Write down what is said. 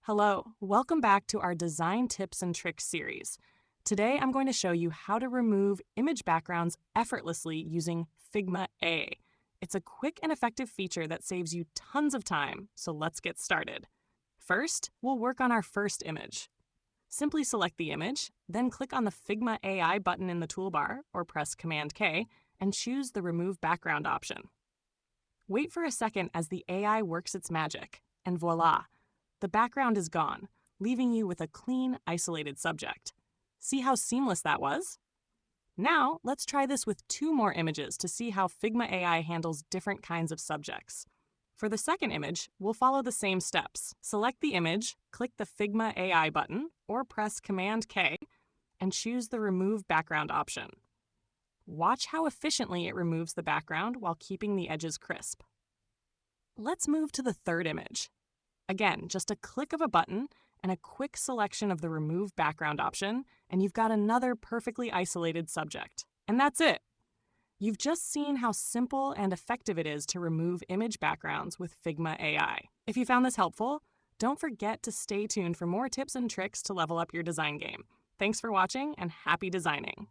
Hello, welcome back to our Design Tips and Tricks series. Today I'm going to show you how to remove image backgrounds effortlessly using Figma AI. It's a quick and effective feature that saves you tons of time, so let's get started. First, we'll work on our first image. Simply select the image, then click on the Figma AI button in the toolbar or press Command K and choose the Remove Background option. Wait for a second as the AI works its magic, and voila! The background is gone, leaving you with a clean, isolated subject. See how seamless that was? Now, let's try this with two more images to see how Figma AI handles different kinds of subjects. For the second image, we'll follow the same steps. Select the image, click the Figma AI button, or press Command K, and choose the Remove Background option. Watch how efficiently it removes the background while keeping the edges crisp. Let's move to the third image. Again, just a click of a button and a quick selection of the Remove Background option, and you've got another perfectly isolated subject. And that's it! You've just seen how simple and effective it is to remove image backgrounds with Figma AI. If you found this helpful, don't forget to stay tuned for more tips and tricks to level up your design game. Thanks for watching and happy designing!